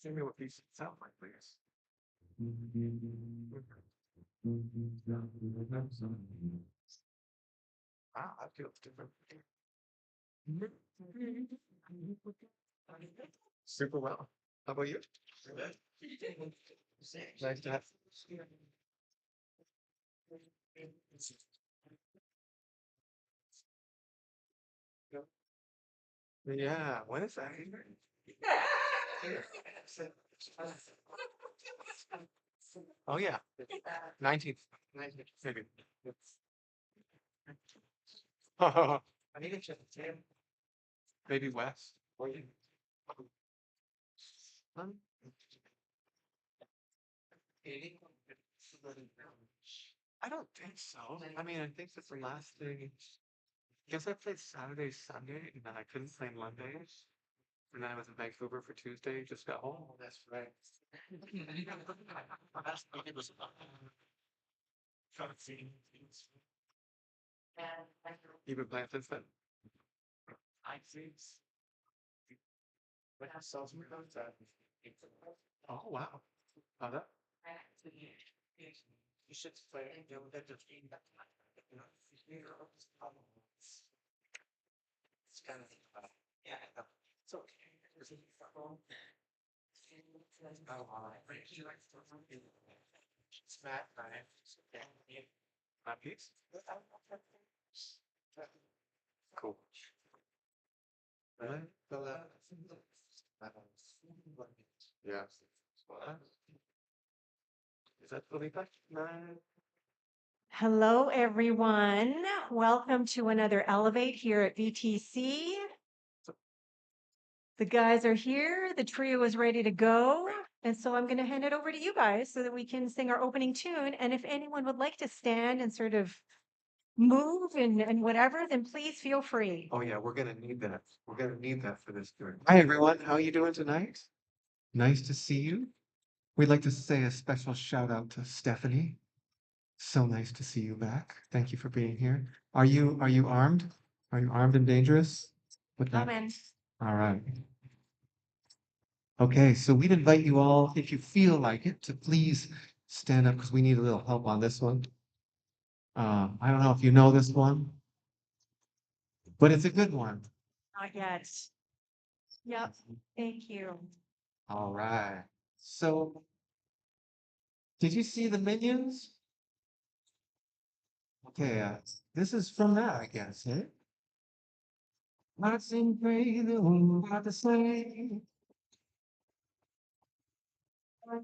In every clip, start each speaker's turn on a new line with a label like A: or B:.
A: Tell me what these sound like, please. Wow, that feels different. Super well. How about you? Nice to have. Yeah, when is that? Oh yeah, 19th, 19th, maybe. I need to check the time. Maybe West. Um, I don't think so. I mean, I think that's the last thing. Guess I played Saturday, Sunday, and then I couldn't play Mondays. And then I was in Vancouver for Tuesday, just got home. Oh, that's right. You've been playing since then? Oh, wow. How that? You should play it's kind of yeah, it's okay. It's Matt, my piece. Cool. Right? Yeah. Is that Felipe? No.
B: Hello, everyone. Welcome to another Elevate here at VTC. The guys are here. The trio is ready to go. And so I'm going to hand it over to you guys so that we can sing our opening tune. And if anyone would like to stand and sort of move and whatever, then please feel free.
A: Oh yeah, we're gonna need that. We're gonna need that for this tour. Hi everyone, how are you doing tonight? Nice to see you. We'd like to say a special shout out to Stephanie. So nice to see you back. Thank you for being here. Are you armed? Are you armed and dangerous? With that?
B: Amen.
A: All right. Okay, so we'd invite you all, if you feel like it, to please stand up because we need a little help on this one. I don't know if you know this one, but it's a good one.
B: Not yet. Yep. Thank you.
A: All right. So, did you see the Minions? Okay, this is from that, I guess, eh? Lots in pray the one about the same.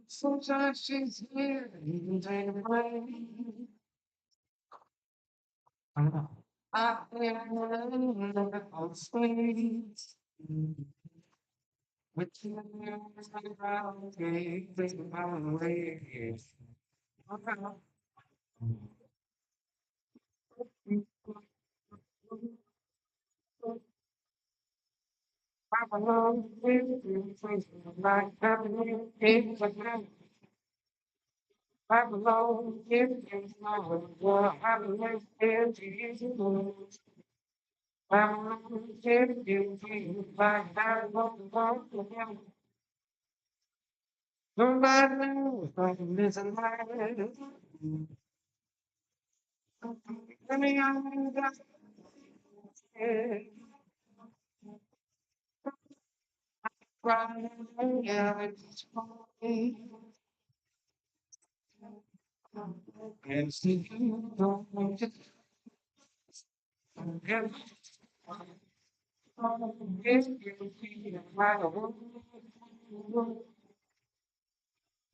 A: Sometimes she's here, even take away. I am on space. With you, around me, think about ways. I belong with you, like happening in the night. I belong with you, what happening in the I belong with you, like I belong with you. Nobody knows what it is in life. Let me on the crying, yeah, it's funny. And see you don't want to forget. If you feel like a woman,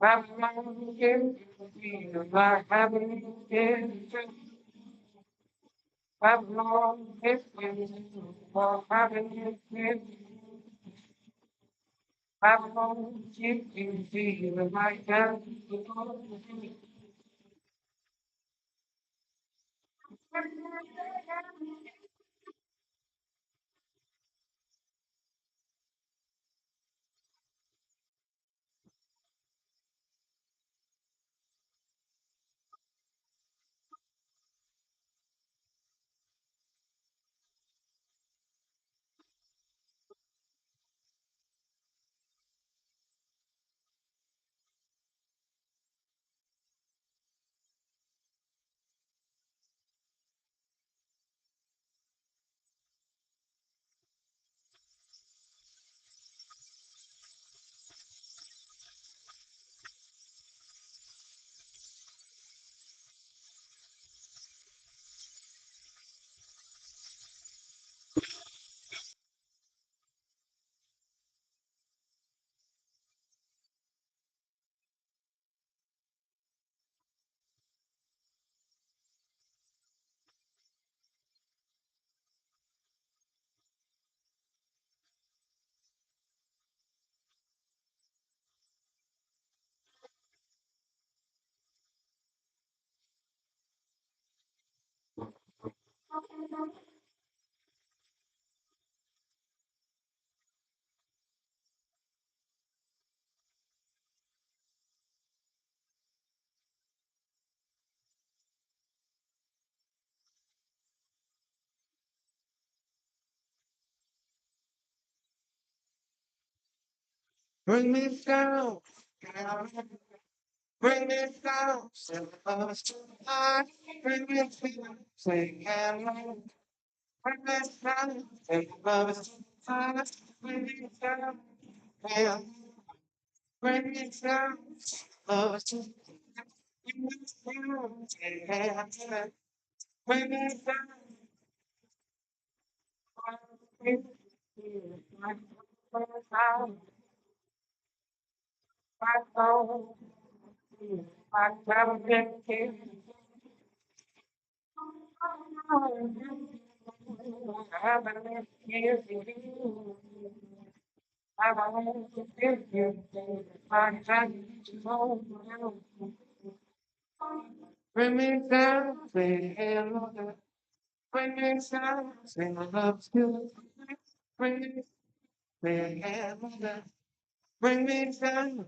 A: I'm not if you feel like having it. I'm not if you feel like having it. I'm not if you feel like having it. Bring me down, bring me down, send us to high, bring me down, say hello, bring me down, send us to high, bring me down, and bring me down, us to bring me down, say hello, bring me down, bring me down, I know, I never been here. Bring me down, say hello. Bring me down, say I love you. Bring me, say hello. Bring me down.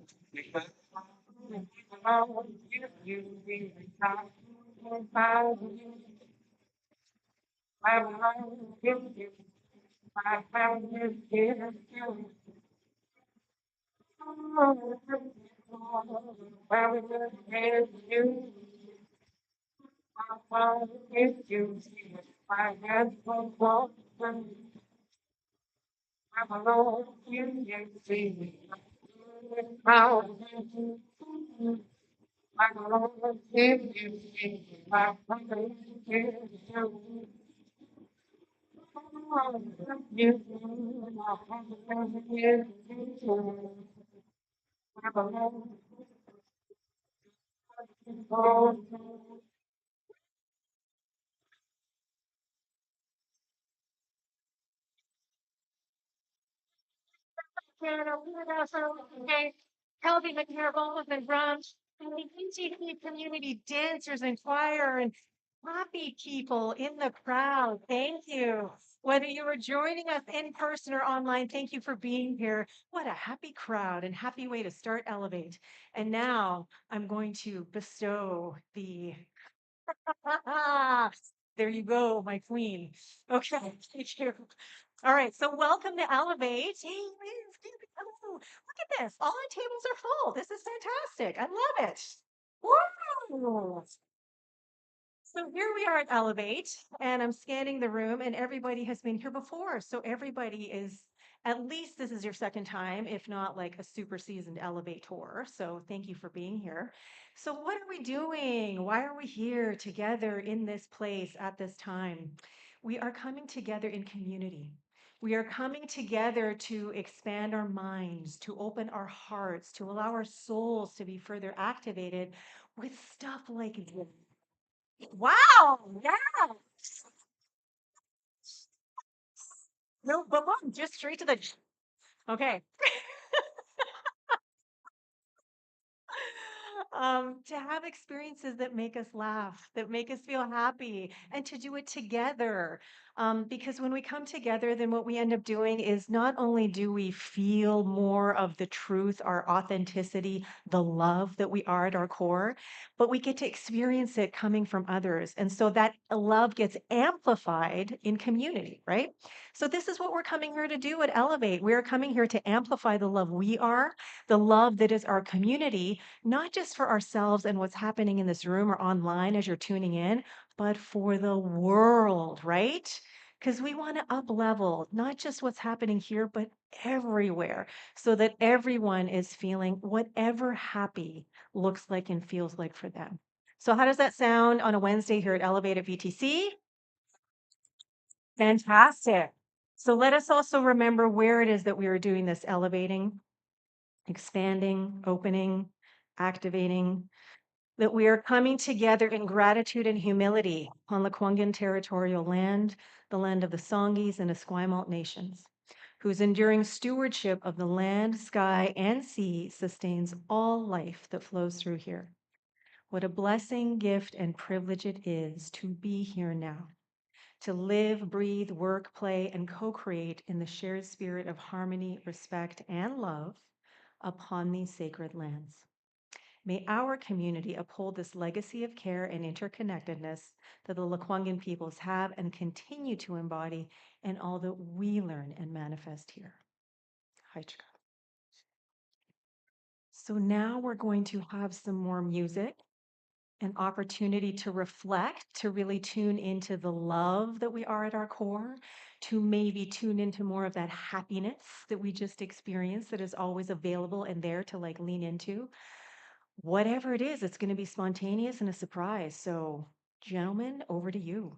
B: Kelby MacNayr vocals and drums, and the NGC community dancers and choir and happy people in the crowd. Thank you. Whether you were joining us in person or online, thank you for being here. What a happy crowd and happy way to start Elevate. And now I'm going to bestow the there you go, my queen. Okay, thank you. All right, so welcome to Elevate. Hey, Liz, hello. Look at this. All our tables are full. This is fantastic. I love it. Woo! So here we are at Elevate, and I'm scanning the room, and everybody has been here before. So everybody is, at least this is your second time, if not like a super seasoned Elevate tour. So thank you for being here. So, what are we doing? Why are we here together in this place at this time? We are coming together in community. We are coming together to expand our minds, to open our hearts, to allow our souls to be further activated with stuff like this. Wow. Yeah. No, but look, just straight to the. Okay. To have experiences that make us laugh, that make us feel happy, and to do it together. Because when we come together, then what we end up doing is not only do we feel more of the truth, our authenticity, the love that we are at our core, but we get to experience it coming from others. And so that love gets amplified in community, right? So this is what we're coming here to do at Elevate. We're coming here to amplify the love we are, the love that is our community, not just for ourselves and what's happening in this room or online as you're tuning in, but for the world, right? Because we want to up level not just what's happening here, but everywhere, so that everyone is feeling whatever happy looks like and feels like for them. So, how does that sound on a Wednesday here at Elevate at VTC? Fantastic. So, let us also remember where it is that we are doing this elevating, expanding, opening, activating, that we are coming together in gratitude and humility on the Kwangin territorial land, the land of the Songhees and Esquimalt nations, whose enduring stewardship of the land, sky, and sea sustains all life that flows through here. What a blessing, gift, and privilege it is to be here now, to live, breathe, work, play, and co create in the shared spirit of harmony, respect, and love upon these sacred lands. May our community uphold this legacy of care and interconnectedness that the Lekwungen peoples have and continue to embody in all that we learn and manifest here. Haichika. So now we're going to have some more music, an opportunity to reflect, to really tune into the love that we are at our core, to maybe tune into more of that happiness that we just experienced that is always available and there to like lean into. Whatever it is, it's going to be spontaneous and a surprise. So, gentlemen, over to you.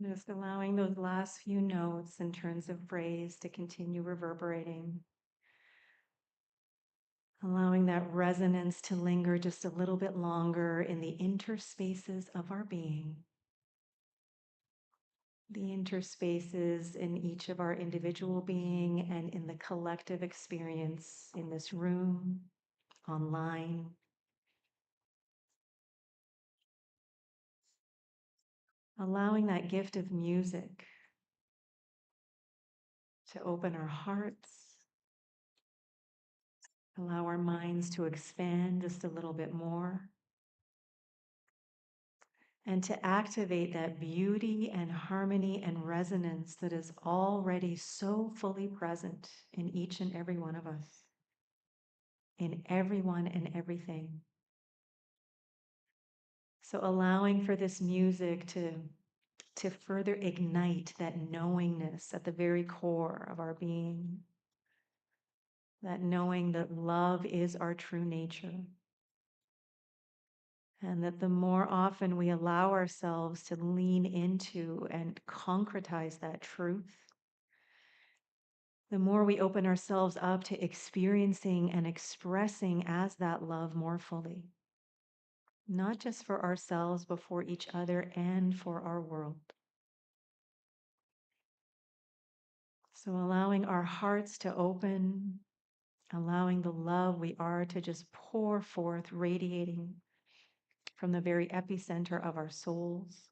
B: Just allowing those last few notes and turns of phrase to continue reverberating. Allowing that resonance to linger just a little bit longer in the interspaces of our being. The interspaces in each of our individual being and in the collective experience in this room, online. Allowing that gift of music to open our hearts, allow our minds to expand just a little bit more, and to activate that beauty and harmony and resonance that is already so fully present in each and every one of us, in everyone and everything. So allowing for this music to further ignite that knowingness at the very core of our being, that knowing that love is our true nature. And that the more often we allow ourselves to lean into and concretize that truth, the more we open ourselves up to experiencing and expressing as that love more fully, not just for ourselves, but for each other and for our world. So allowing our hearts to open, allowing the love we are to just pour forth, radiating from the very epicenter of our souls.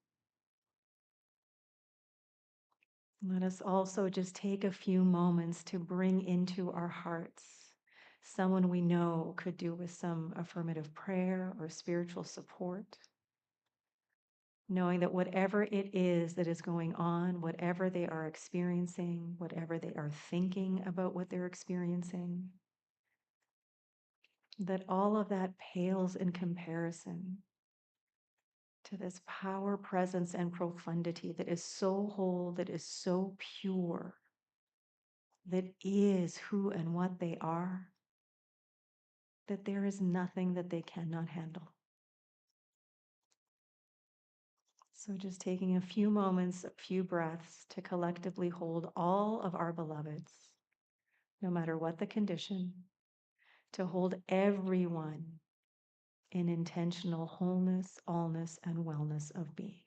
B: Let us also just take a few moments to bring into our hearts someone we know could do with some affirmative prayer or spiritual support. Knowing that whatever it is that is going on, whatever they are experiencing, whatever they are thinking about what they're experiencing, that all of that pales in comparison to this power, presence, and profundity that is so whole, that is so pure, that is who and what they are, that there is nothing that they cannot handle. So just taking a few moments, a few breaths to collectively hold all of our beloveds, no matter what the condition, to hold everyone in intentional wholeness, allness, and wellness of being.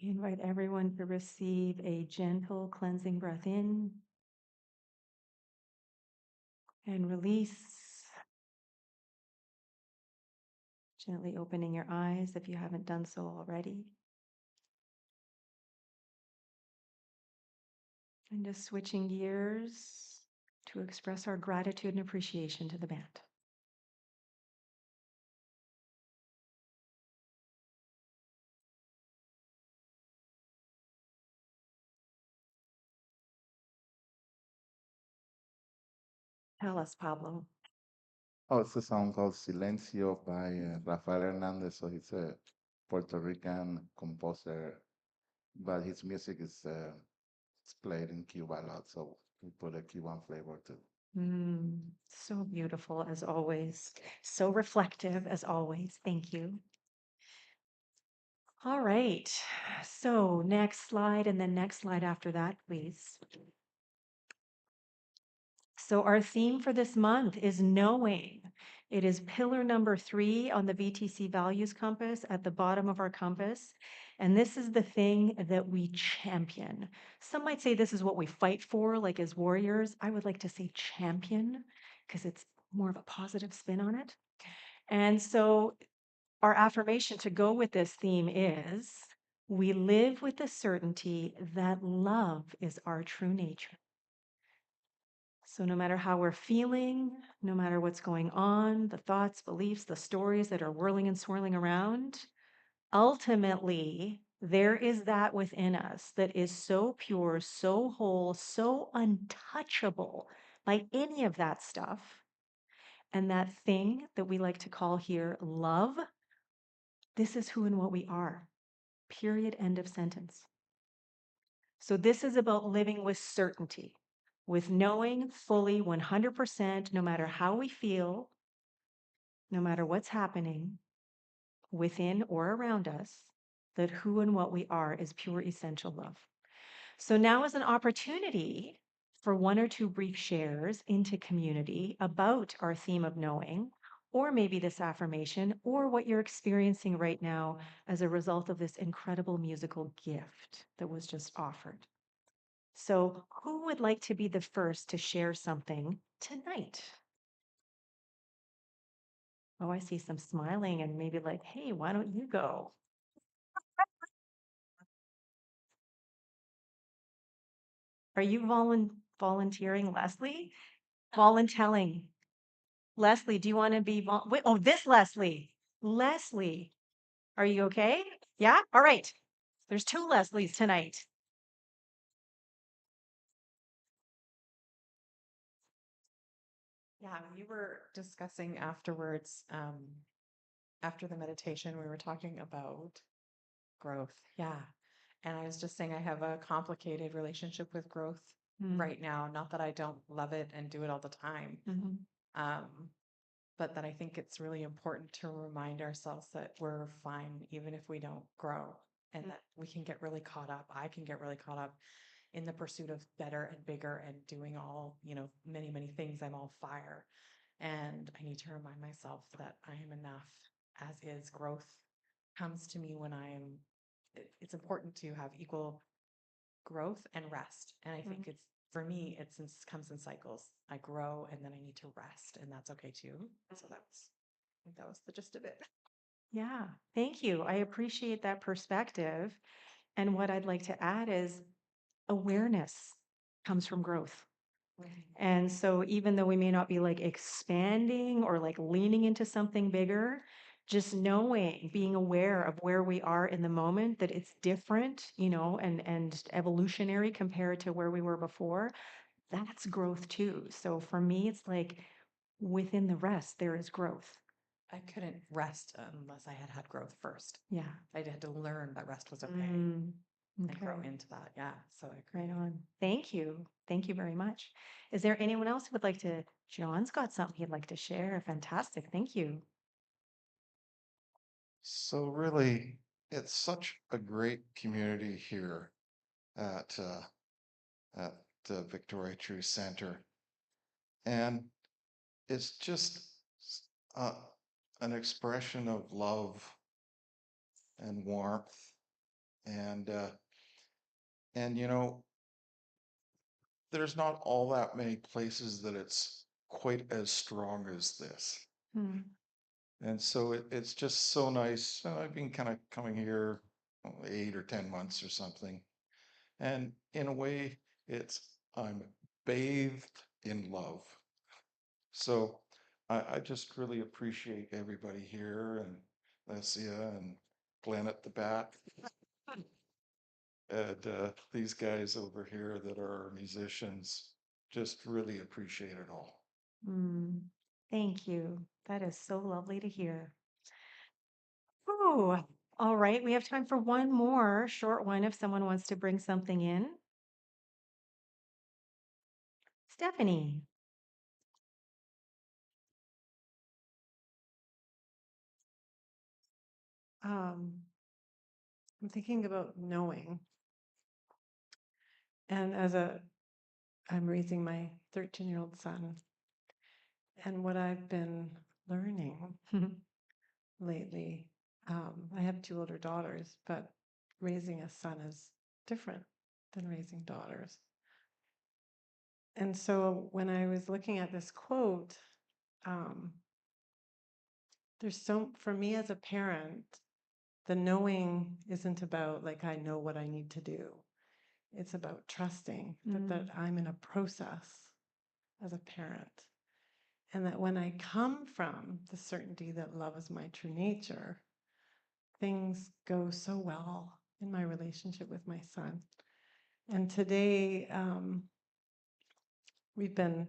B: I invite everyone to receive a gentle cleansing breath in and release. Gently opening your eyes if you haven't done so already. And just switching gears to express our gratitude and appreciation to the band. Tell us, Pablo.
C: Oh, it's a song called Silencio by Rafael Hernandez. So he's a Puerto Rican composer, but his music is it's played in Cuba a lot. So we put a Cuban flavor to.
B: So beautiful as always. So reflective as always. Thank you. All right. So next slide and then next slide after that, please. So our theme for this month is knowing. It is pillar number 3 on the VTC values compass at the bottom of our compass. And this is the thing that we champion. Some might say this is what we fight for, like as warriors. I would like to say champion because it's more of a positive spin on it. And so our affirmation to go with this theme is we live with the certainty that love is our true nature. So, no matter how we're feeling, no matter what's going on, the thoughts, beliefs, the stories that are whirling and swirling around, ultimately, there is that within us that is so pure, so whole, so untouchable by any of that stuff. And that thing that we like to call here love, this is who and what we are. Period. End of sentence. So, this is about living with certainty, with knowing fully 100%, no matter how we feel, no matter what's happening within or around us, that who and what we are is pure essential love. So, now is an opportunity for 1 or 2 brief shares into community about our theme of knowing, or maybe this affirmation, or what you're experiencing right now as a result of this incredible musical gift that was just offered. So, who would like to be the first to share something tonight? Oh, I see some smiling and maybe like, hey, why don't you go? Are you volunteering, Leslie? Voluntelling. Leslie, do you want to be? Wait, oh, this Leslie. Leslie, are you okay? Yeah? All right. There's 2 Leslies tonight.
D: Yeah, we were discussing afterwards, after the meditation, we were talking about growth. Yeah. And I was just saying I have a complicated relationship with growth right now. Not that I don't love it and do it all the time, um, but that I think it's really important to remind ourselves that we're fine even if we don't grow, and that we can get really caught up. I can get really caught up in the pursuit of better and bigger and doing all, many, many things. I'm all fire. And I need to remind myself that I am enough as is. Growth comes to me when it's important to have equal growth and rest. And I think for me, comes in cycles. I grow and then I need to rest, and that's okay too. So I think that was the gist of it.
B: Yeah, thank you. I appreciate that perspective. And what I'd like to add is awareness comes from growth. And so even though we may not be like expanding or like leaning into something bigger, just knowing, being aware of where we are in the moment, that it's different, and evolutionary compared to where we were before, that's growth too. So for me, it's like within the rest, there is growth.
D: I couldn't rest unless I had had growth first.
B: Yeah.
D: I had to learn that rest was okay
B: Mm,
D: and grow
B: okay.
D: into that. Yeah. So I
B: Right
D: agree.
B: on. Thank you. Thank you very much. Is there anyone else who would like to? John's got something he'd like to share. Fantastic. Thank you.
C: So really, it's such a great community here at the Victoria True Center, and it's just uh, an expression of love and warmth, and and there's not all that many places that it's quite as strong as this.
B: Hmm.
C: And so it's just so nice. I've been kind of coming here 8 or 10 months or something. And in a way, I'm bathed in love. So I just really appreciate everybody here, and Lesia and Glenn at the back, and these guys over here that are musicians. Just really appreciate it all.
B: Mm, thank you. That is so lovely to hear. Oh, all right. We have time for one more short one if someone wants to bring something in. Stephanie.
E: Um, I'm thinking about knowing. And I'm raising my 13-year-old son. And what I've been learning lately, I have two older daughters, but raising a son is different than raising daughters. And so when I was looking at this quote, um, for me as a parent, the knowing isn't about like, I know what I need to do. It's about trusting that I'm in a process as a parent. And that when I come from the certainty that love is my true nature, things go so well in my relationship with my son. And today, we've been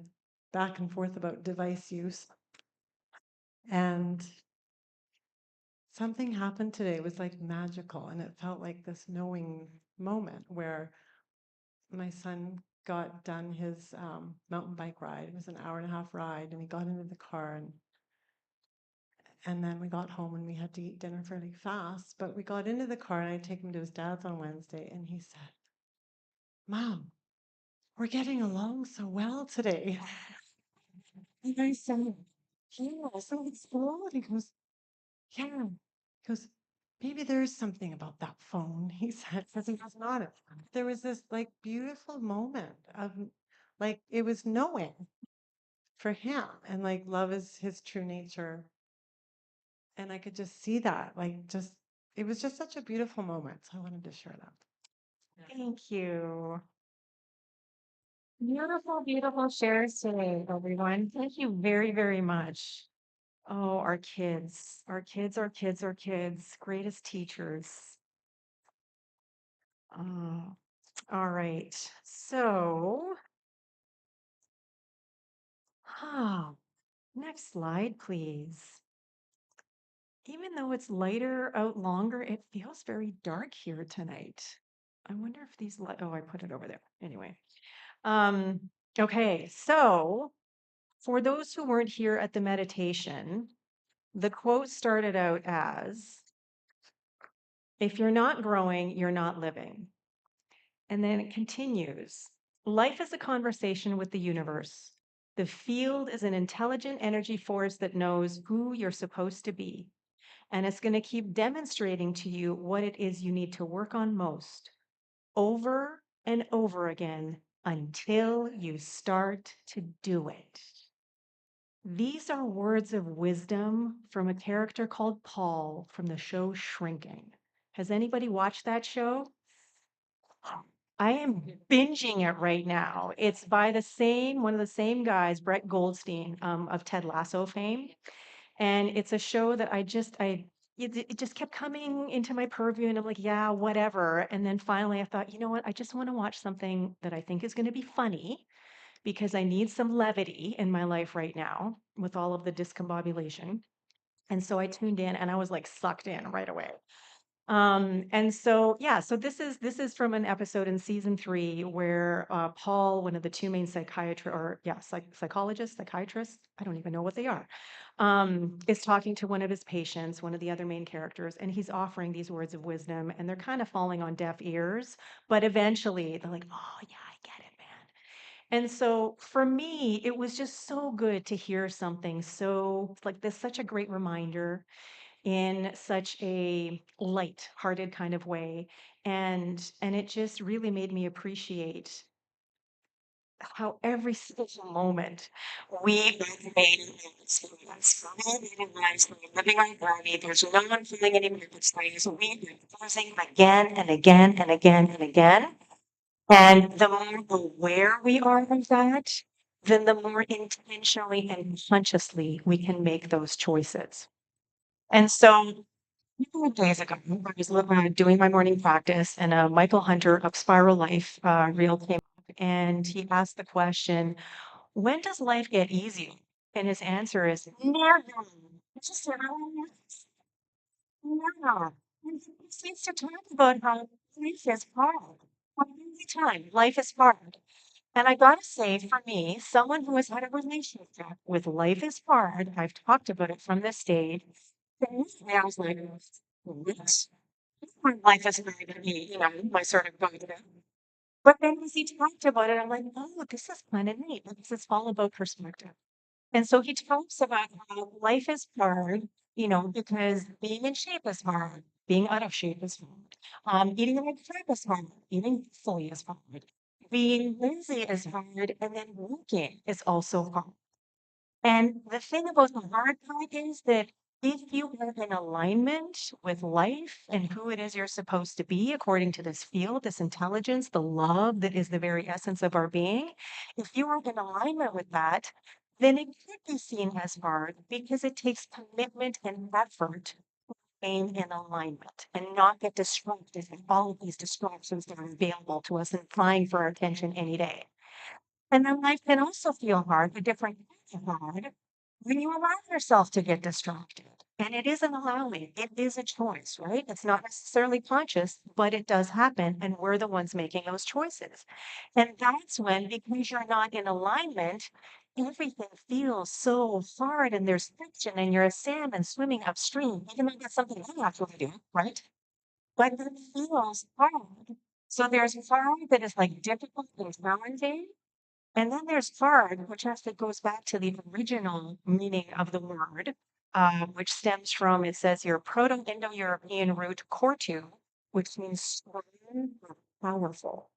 E: back and forth about device use. And something happened today. It was like magical. And it felt like this knowing moment where my son got done his mountain bike ride. It was an hour-and-a-half ride, and he got into the car, and then we got home and we had to eat dinner fairly fast. But we got into the car, and I take him to his dad's on Wednesday, and he said, "Mom, we're getting along so well today." And I said, "Yeah, so it's good." He goes, "Yeah." He goes, "Maybe there is something about that phone," he said, because he was not. There was this like beautiful moment of like it was knowing for him, and like love is his true nature. And I could just see that, like just it was just such a beautiful moment. So I wanted to share that.
B: Thank you. Beautiful, beautiful shares today, everyone. Thank you very, very much. Oh, our kids, our kids, our kids, our kids, greatest teachers. Oh, all right. So, next slide, please. Even though it's lighter out longer, it feels very dark here tonight. I wonder if these oh, I put it over there. Anyway. Okay, so for those who weren't here at the meditation, the quote started out as, "If you're not growing, you're not living." And then it continues, "Life is a conversation with the universe. The field is an intelligent energy force that knows who you're supposed to be. And it's going to keep demonstrating to you what it is you need to work on most, over and over again, until you start to do it." These are words of wisdom from a character called Paul from the show Shrinking. Has anybody watched that show? I am binging it right now. It's by one of the same guys, Brett Goldstein, of Ted Lasso fame. And it's a show that it just kept coming into my purview, and I'm like, yeah, whatever. And then finally I thought, you know what? I just want to watch something that I think is going to be funny because I need some levity in my life right now with all of the discombobulation. And so I tuned in and I was like sucked in right away. And so yeah, so this is from an episode in season 3 where Paul, one of the two main psychiatrists, I don't even know what they are, is talking to one of his patients, one of the other main characters, and he's offering these words of wisdom, and they're kind of falling on deaf ears, but eventually they're like, oh yeah, I get it, man. And so for me, it was just so good to hear something so like this, such a great reminder in such a light-hearted kind of way. And it just really made me appreciate how every single moment we have made an experience. We are living lives, we're living our journey. There's no one feeling any purpose things. We are losing again and again and again and again. And the more aware we are of that, then the more intentionally and consciously we can make those choices. And so a couple of days ago, I was doing my morning practice, and Michael Hunter of Spiral Life reel came up, and he asked the question, when does life get easier? And his answer is, never. It's just never happens. Never. And he seems to talk about how life is hard. All the time, life is hard. And I gotta say, for me, someone who has had a relationship with life is hard, I've talked about it from this stage. And I was like, what? Life is hard to me, my sort of go-to. But then as he talked about it, I'm like, oh, this is kind of neat. This is all about perspective. And so he talks about how life is hard, because being in shape is hard, being out of shape is hard, eating like crap is hard, eating fully is hard, being lazy is hard, and then working is also hard. And the thing about the hard part is that if you are in alignment with life and who it is you're supposed to be, according to this field, this intelligence, the love that is the very essence of our being, if you are in alignment with that, then it could be seen as hard because it takes commitment and effort to remain in alignment and not get distracted by all of these distractions that are available to us and vying for our attention any day. And then life can also feel hard, a different kind of hard, when you allow yourself to get distracted. And it isn't allowing, it is a choice, right? It's not necessarily conscious, but it does happen. And we're the ones making those choices. And that's when, because you're not in alignment, everything feels so hard and there's friction and you're a salmon swimming upstream, even though that's something I actually do, right? But it feels hard. So there's hard that is like difficult and challenging. And then there's hard, which actually goes back to the original meaning of the word, which stems from, it says here, Proto-Indo-European root kortu, which means strong or powerful.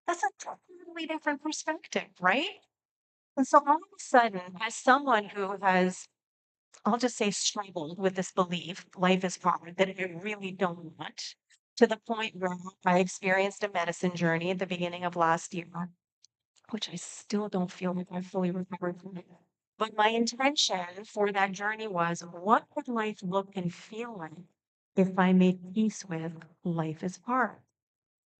B: That's a totally different perspective, right? And so all of a sudden, as someone who has, I'll just say, struggled with this belief, life is hard, that I really don't want, to the point where I experienced a medicine journey at the beginning of last year, which I still don't feel like I've fully recovered from it. But my intention for that journey was, what would life look and feel like if I made peace with life is hard?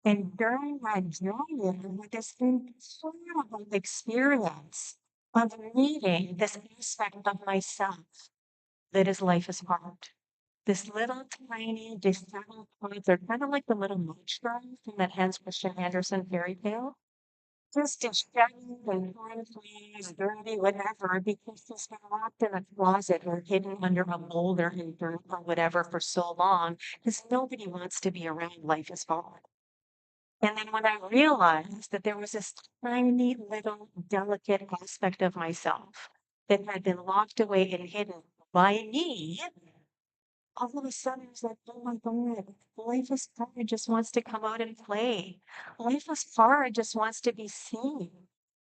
B: And during that journey, I had this incredible experience of meeting this aspect of myself that is life is hard. This little tiny disheveled part, they're kind of like the little Munch girl from that Hans Christian Andersen fairy tale, just disheveled and torn clothes, dirty, whatever, because she's been locked in a closet or hidden under a boulder in dirt or whatever for so long, because nobody wants to be around life is hard. And then when I realized that there was this tiny little delicate aspect of myself that had been locked away and hidden by me, all of a sudden I was like, oh my God, life is hard, just wants to come out and play. Life is hard, just wants to be seen.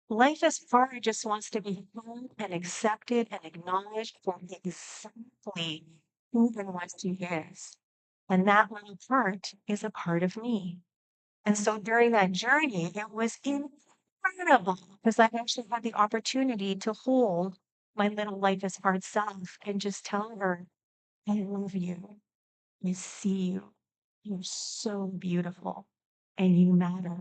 B: Life is hard, just wants to be heard and accepted and acknowledged for exactly who and what she is. And that little part is a part of me. And so during that journey, it was incredible because I actually had the opportunity to hold my little life is hard self and just tell her, I love you. I see you. You're so beautiful and you matter.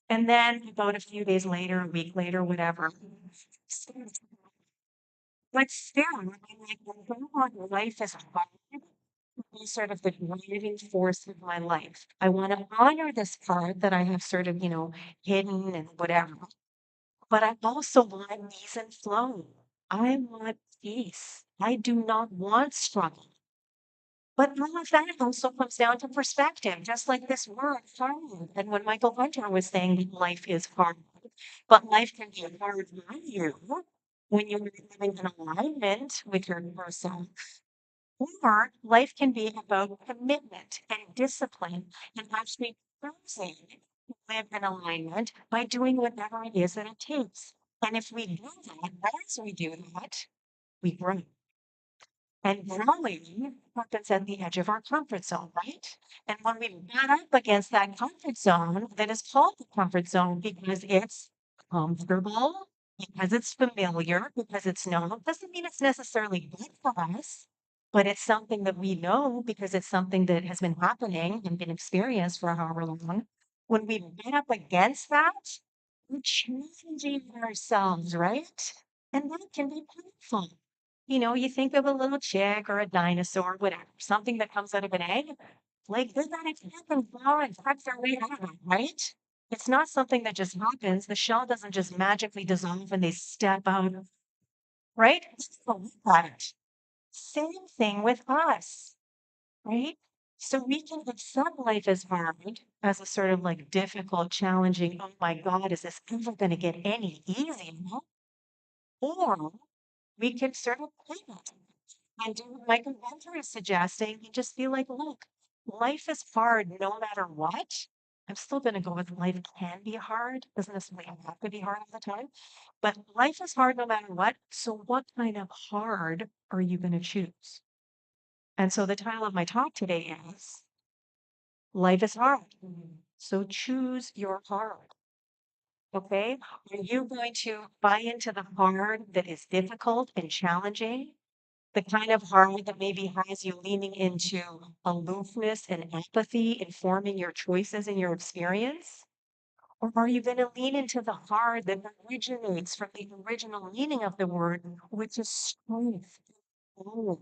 B: And then about a few days later, a week later, whatever, but still, I'm like, life is hard. Be sort of the driving force of my life. I want to honor this part that I have sort of, hidden and whatever. But I also want ease and flow. I want peace. I do not want struggle. But all of that also comes down to perspective, just like this word, hard. And when Michael Hunter was saying that life is hard, but life can be hard on you when you're living in alignment with your person. Or life can be about commitment and discipline and actually choosing to live in alignment by doing whatever it is that it takes. And if we do that, as we do that, we grow. And growing happens at the edge of our comfort zone, right? And when we butt up against that comfort zone, that is called the comfort zone because it's comfortable, because it's familiar, because it's known, doesn't mean it's necessarily good for us, but it's something that we know because it's something that has been happening and been experienced for however long. When we butt up against that, we're challenging ourselves, right? And that can be painful. You know, you think of a little chick or a dinosaur, whatever, something that comes out of an egg, like they're gonna flip and fall and crack their way out of it, right? It's not something that just happens. The shell doesn't just magically dissolve and they step out, right? So look at it. Same thing with us, right? So we can accept life as hard, as a sort of like difficult, challenging, oh my God, is this ever going to get any easier? Or we can sort of pivot and do what Michael Walter is suggesting and just feel like, look, life is hard no matter what. I'm still going to go with life can be hard. Doesn't necessarily have to be hard all the time, but life is hard no matter what. So, what kind of hard are you going to choose? And so, the title of my talk today is Life is Hard. So, choose your hard. Okay. Are you going to buy into the hard that is difficult and challenging? The kind of hard that maybe has you leaning into aloofness and empathy, informing your choices and your experience? Or are you going to lean into the hard that originates from the original meaning of the word, which is strength, power,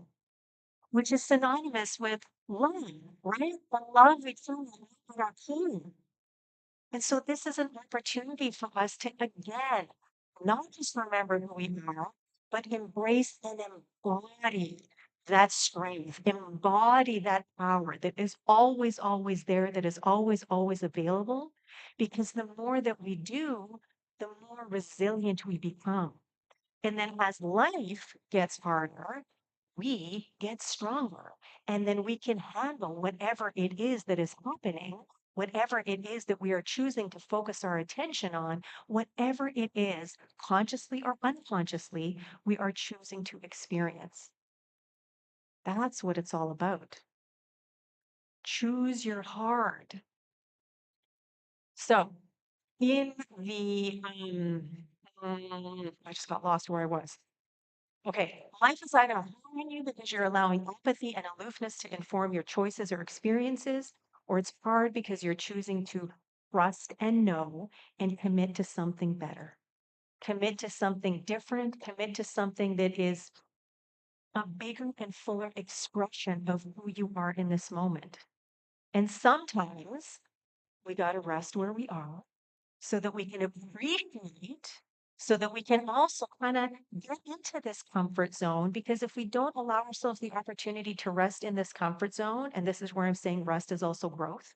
B: which is synonymous with love, right? The love we feel in our king. And so this is an opportunity for us to again, not just remember who we are, but embrace and embody that strength, embody that power that is always, always there, that is always, always available. Because the more that we do, the more resilient we become. And then as life gets harder, we get stronger. And then we can handle whatever it is that is happening, whatever it is that we are choosing to focus our attention on, whatever it is, consciously or unconsciously, we are choosing to experience. That's what it's all about. Choose your hard. So, in the, I just got lost where I was. Okay, life is either hard on you because you're allowing empathy and aloofness to inform your choices or experiences, or it's hard because you're choosing to trust and know and commit to something better. Commit to something different, commit to something that is a bigger and fuller expression of who you are in this moment. And sometimes we got to rest where we are so that we can appreciate, so that we can also kind of get into this comfort zone. Because if we don't allow ourselves the opportunity to rest in this comfort zone, and this is where I'm saying rest is also growth,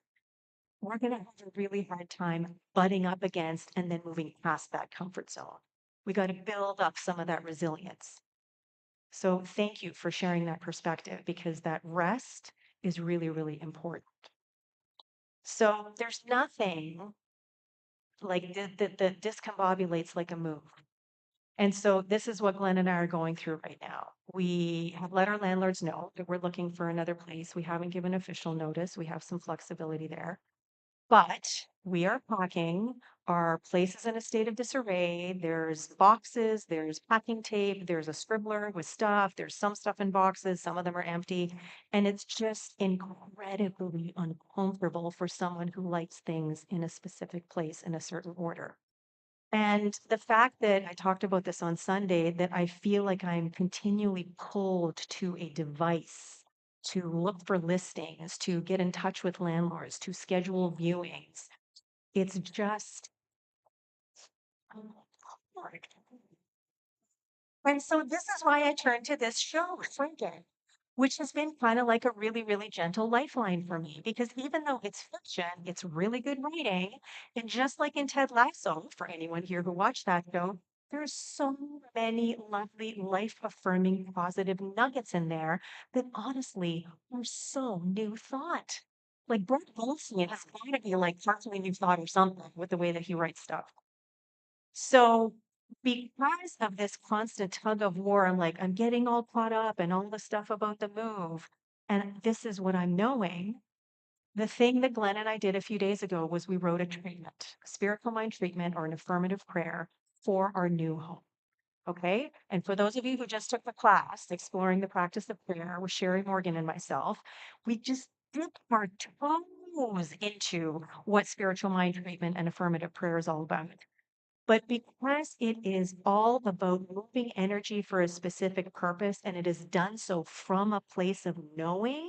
B: we're going to have a really hard time butting up against and then moving past that comfort zone. We got to build up some of that resilience. So thank you for sharing that perspective because that rest is really, really important. So there's nothing like that discombobulates like a move. And so this is what Glenn and I are going through right now. We have let our landlords know that we're looking for another place. We haven't given official notice. We have some flexibility there. But we are packing. Our place is in a state of disarray. There's boxes, there's packing tape, there's a scribbler with stuff, there's some stuff in boxes, some of them are empty. And it's just incredibly uncomfortable for someone who likes things in a specific place in a certain order. And the fact that I talked about this on Sunday, that I feel like I'm continually pulled to a device to look for listings, to get in touch with landlords, to schedule viewings. It's just hard. And so this is why I turned to this show, Shrinking, which has been kind of like a really, really gentle lifeline for me. Because even though it's fiction, it's really good writing. And just like in Ted Lasso, for anyone here who watched that show, there's so many lovely, life affirming, positive nuggets in there that honestly are so new thought. Like Brett Goldstein has got to be like partially new thought or something with the way that he writes stuff. So because of this constant tug of war, I'm like, I'm getting all caught up and all the stuff about the move. And this is what I'm knowing. The thing that Glenn and I did a few days ago was we wrote a treatment, a spiritual mind treatment or an affirmative prayer for our new home. Okay. And for those of you who just took the class, exploring the practice of prayer with Sherry Morgan and myself, we just dipped our toes into what spiritual mind treatment and affirmative prayer is all about. But because it is all about moving energy for a specific purpose and it is done so from a place of knowing,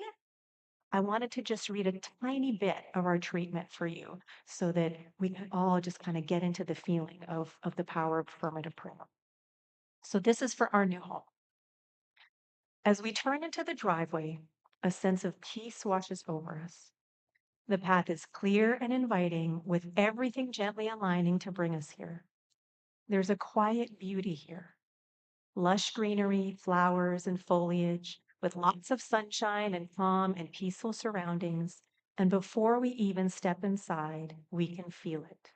B: I wanted to just read a tiny bit of our treatment for you so that we can all just kind of get into the feeling of the power of affirmative prayer. So this is for our new home. As we turn into the driveway, a sense of peace washes over us. The path is clear and inviting, with everything gently aligning to bring us here. There's a quiet beauty here. Lush greenery, flowers, and foliage, with lots of sunshine and calm and peaceful surroundings. And before we even step inside, we can feel it.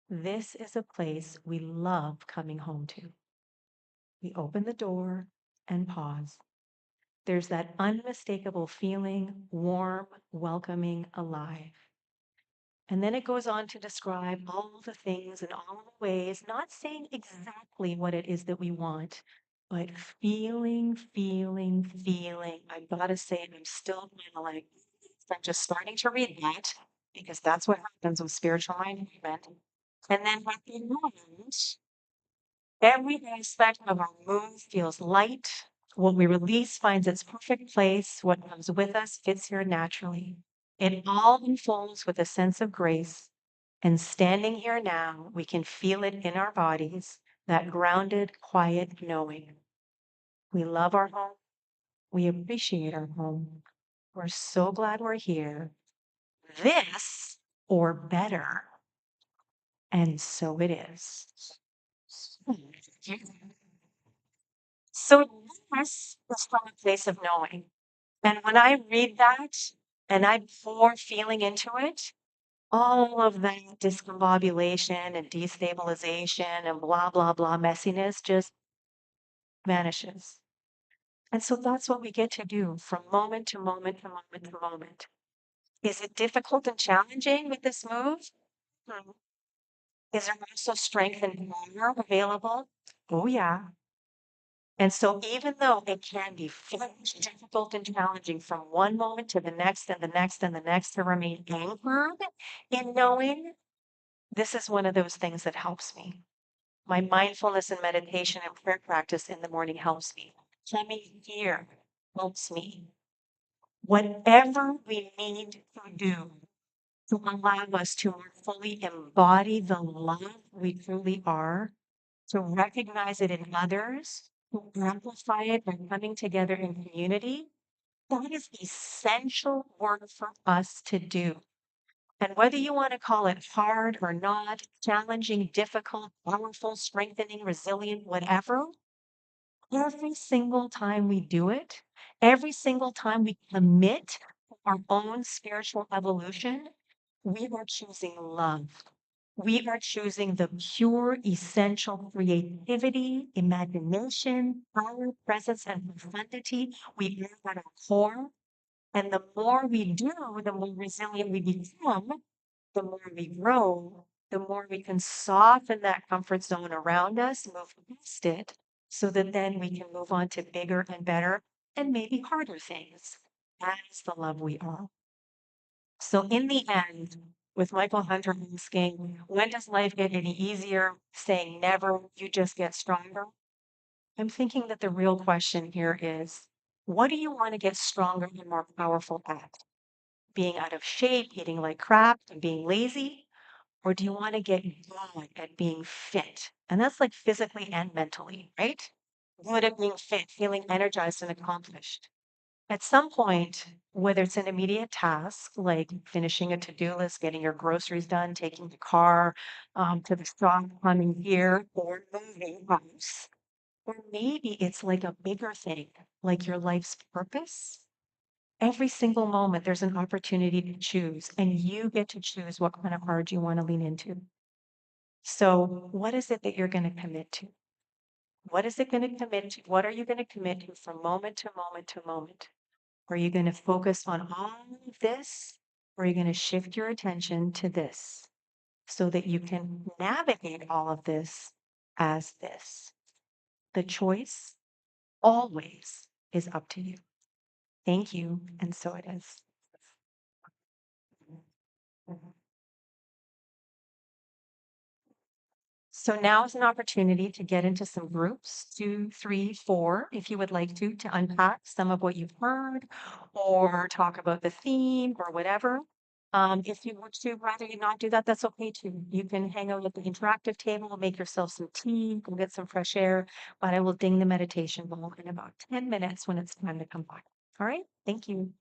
B: This is a place we love coming home to. We open the door and pause. There's that unmistakable feeling, warm, welcoming, alive. And then it goes on to describe all the things and all the ways, not saying exactly what it is that we want, but feeling, feeling, feeling. I gotta say, I'm still kind of like, I'm just starting to read that because that's what happens with spiritual mind movement. And then at the end, every aspect of our move feels light. What we release finds its perfect place. What comes with us fits here naturally. It all unfolds with a sense of grace. And standing here now, we can feel it in our bodies, that grounded, quiet knowing. We love our home. We appreciate our home. We're so glad we're here. This or better. And so it is. So this is from a place of knowing. And when I read that and I pour feeling into it, all of that discombobulation and destabilization and blah, blah, blah messiness just vanishes. And so that's what we get to do from moment to moment to moment to moment. Is it difficult and challenging with this move? Hmm. Is there also strength and power available? Oh, yeah. And so even though it can be very difficult and challenging from one moment to the next and the next and the next to remain anchored in knowing, this is one of those things that helps me. My mindfulness and meditation and prayer practice in the morning helps me. Coming here helps me. Whatever we need to do to allow us to more fully embody the love we truly are, to recognize it in others, to amplify it by coming together in community, that is essential work for us to do. And whether you want to call it hard or not, challenging, difficult, powerful, strengthening, resilient, whatever, every single time we do it, every single time we commit to our own spiritual evolution, we are choosing love. We are choosing the pure, essential creativity, imagination, power, presence, and profundity we bear at our core. And the more we do, the more resilient we become, the more we grow, the more we can soften that comfort zone around us, move past it, so that then we can move on to bigger and better and maybe harder things as the love we are. So in the end, with Michael Hunter asking, when does life get any easier? Saying never, you just get stronger. I'm thinking that the real question here is, what do you want to get stronger and more powerful at? Being out of shape, eating like crap, and being lazy? Or do you want to get good at being fit? And that's like physically and mentally, right? Good at being fit, feeling energized and accomplished. At some point, whether it's an immediate task like finishing a to-do list, getting your groceries done, taking the car to the shop, coming here, or moving house, or maybe it's like a bigger thing, like your life's purpose. Every single moment, there's an opportunity to choose, and you get to choose what kind of hard you want to lean into. So, what is it that you're going to commit to? What is it going to commit to? What are you going to commit to from moment to moment to moment? Are you going to focus on all of this, or are you going to shift your attention to this so that you can navigate all of this as this? The choice always is up to you. Thank you. And so it is. So now is an opportunity to get into some groups, 2, 3, 4, if you would like to unpack some of what you've heard or talk about the theme or whatever. If you would to rather you not do that, that's okay too. You can hang out at the interactive table, make yourself some tea, go get some fresh air, but I will ding the meditation bell in about 10 minutes when it's time to come back. All right. Thank you.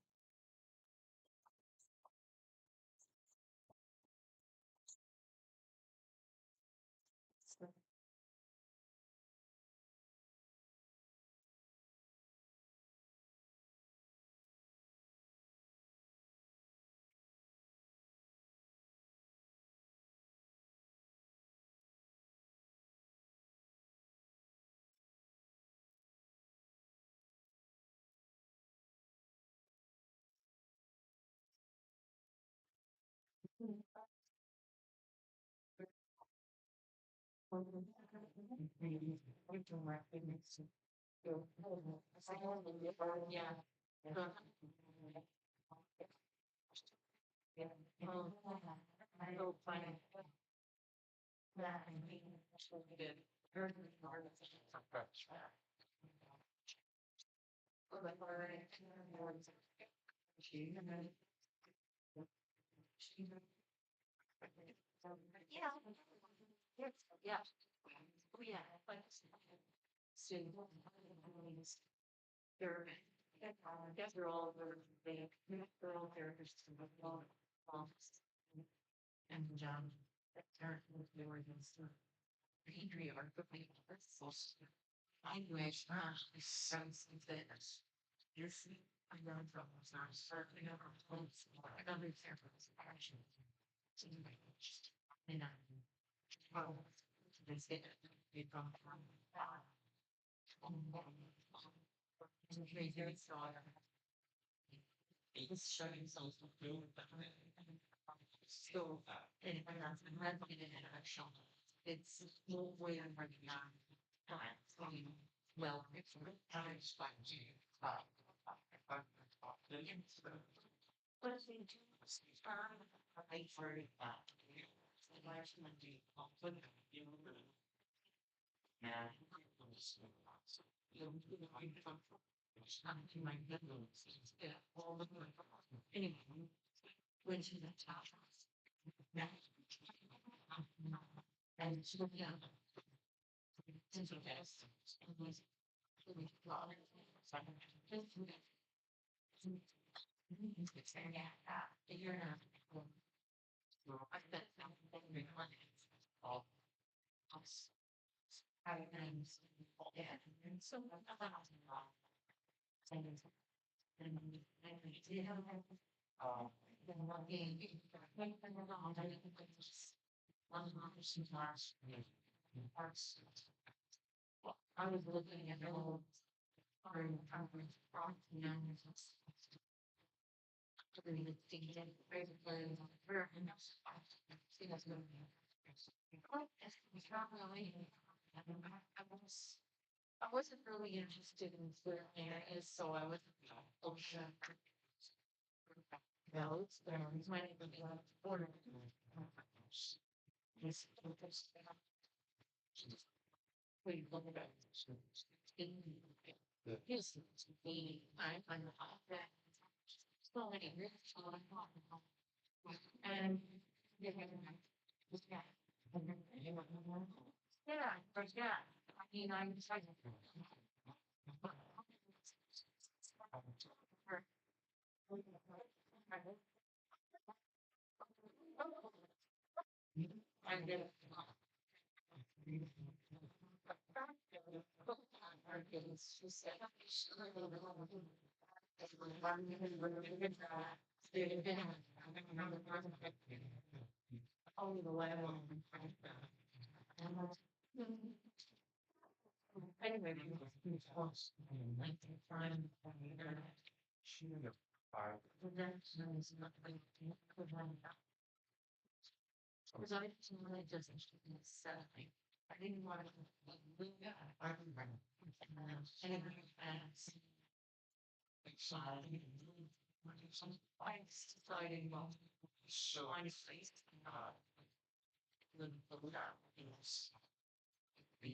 A: And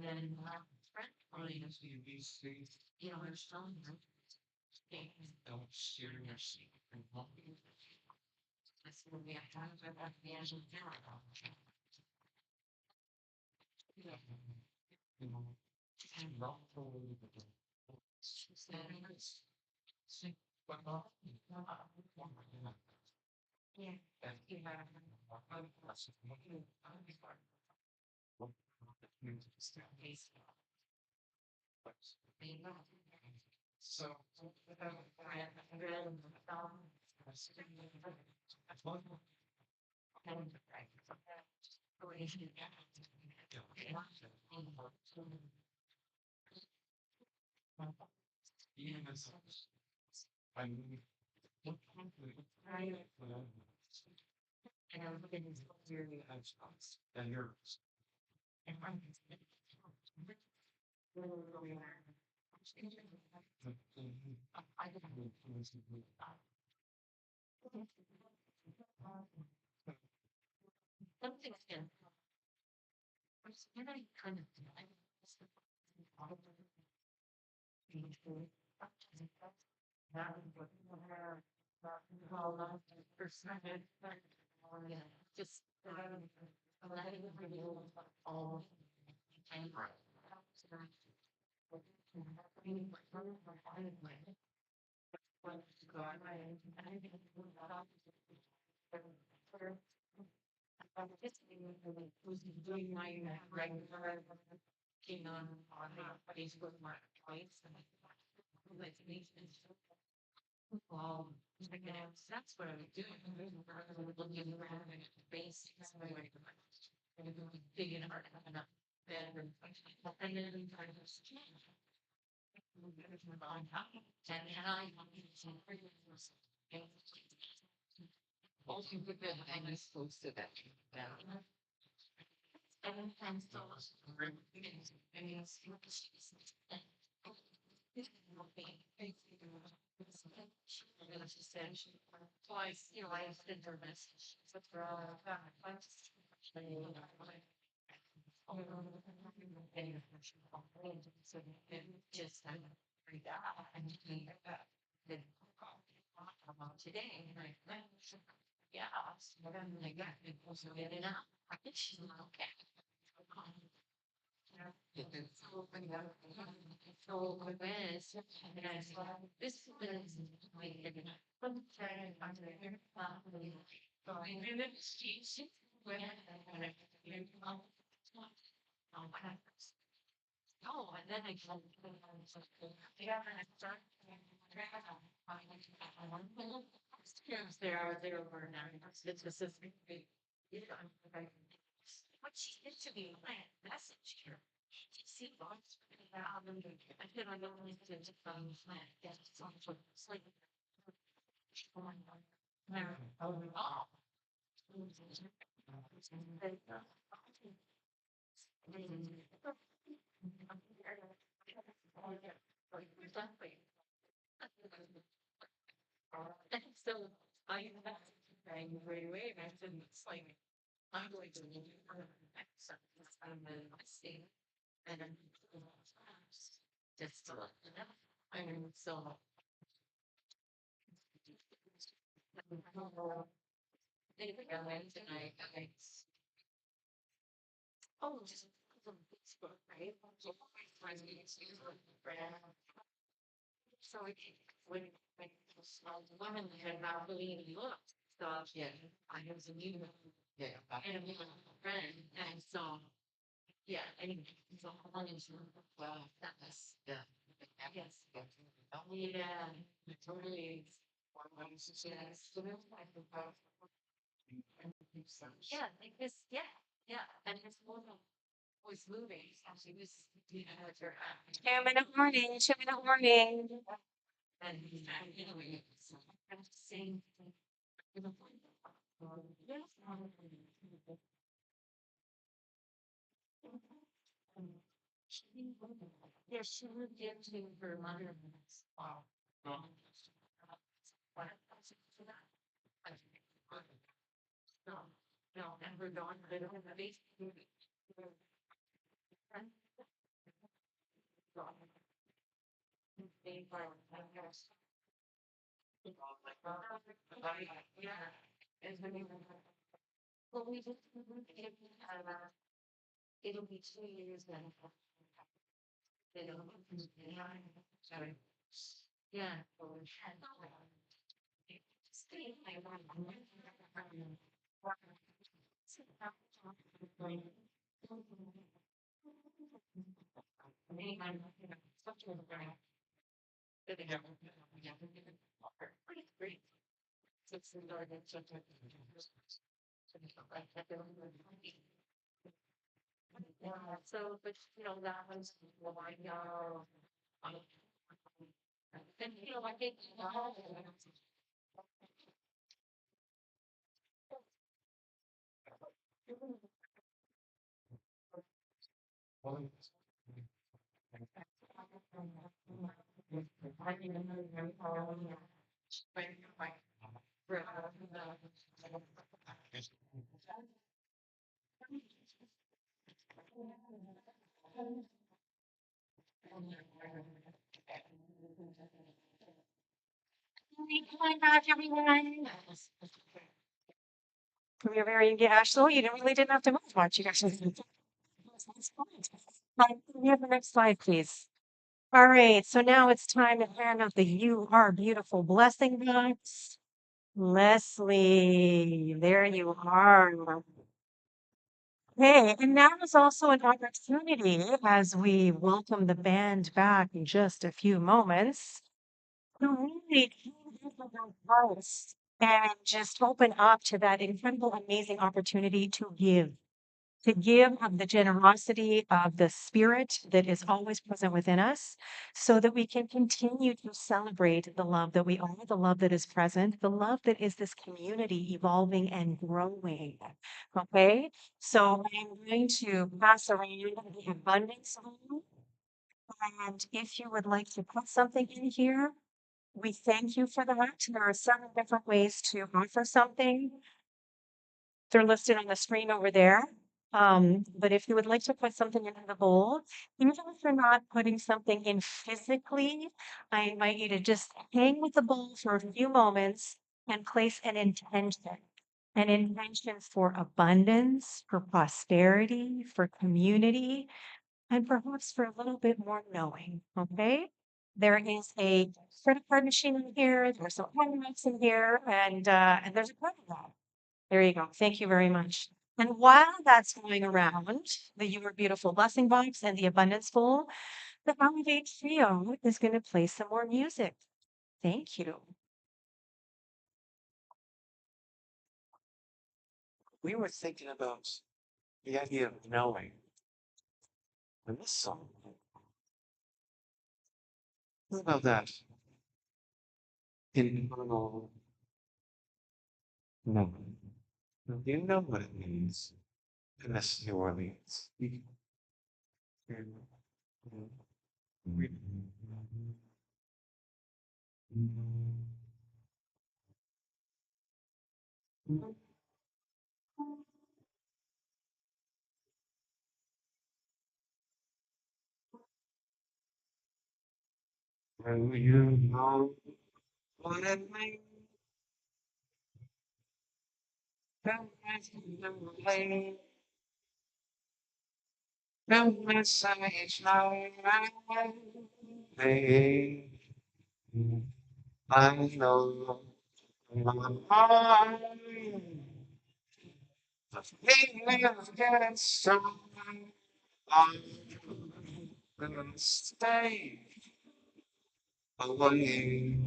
A: then friend calling us, you know, there's some don't share your secret. That's when we have that management. So, and you're something's been when I kind of just letting all doing my regular on Facebook Marketplace and well, that's what I was doing. I was looking around at the basics of my big and hard enough bed and then I was and I also put that and I supposed to that. And I'm still twice, you know, I sent her message. But for all of that, I just just read that and then about today and I yeah, I got it was in and out. I think she's okay. So awareness and I saw this is oh, and then I there were none. It's specific. What she did to me, message here. See, I said I don't need to flat. That's sleep. Oh. So I right away, and I said, it's like, I'm going to need I'm in my state. And I'm just I'm so anything I went tonight, oh, just Facebook, right? So when women had not really looked, so yeah, I was a new and a friend, and so yeah, anyway, so long as well, that was yes, yeah, totally. Yes. Yeah, because yeah, and his woman was moving. She was, you know, with her. Show me the morning. Show me the morning. And you know, it's kind of the same thing. Yeah, she moved into her mother's. Wow. No, no, and we're going to the basement.
B: You're very engaged. So you really didn't have to move much. You guys just that's fine. Can we have the next slide, please? All right, so now it's time to hand out the You Are Beautiful blessing box. Leslie, there you are. Okay, and now is also an opportunity as we welcome the band back in just a few moments to really open our hearts and just open up to that incredible, amazing opportunity to give of the generosity of the spirit that is always present within us so that we can continue to celebrate the love that we are, the love that is present, the love that is this community evolving and growing. Okay, so I'm going to pass around the abundance room. And if you would like to put something in here, we thank you for that. There are several different ways to offer something. They're listed on the screen over there. But if you would like to put something into the bowl, even if you're not putting something in physically, I invite you to just hang with the bowl for a few moments and place an intention for abundance, for prosperity, for community, and perhaps for a little bit more knowing. Okay. There is a credit card machine in here. There's some ornaments in here, and there's a credit card. There you go. Thank you very much. And while that's going around, the You Are Beautiful blessing box and the abundance bowl, the Elevate Trio is going to play some more music. Thank you.
A: We were thinking about the idea of knowing. And this song, what about that? Internal knowing. Do you know what it means to miss New Orleans? Do you know what it means to miss New Orleans? To miss each night. Hey, I know my heart. The feeling of getting strong. I'm gonna stay away.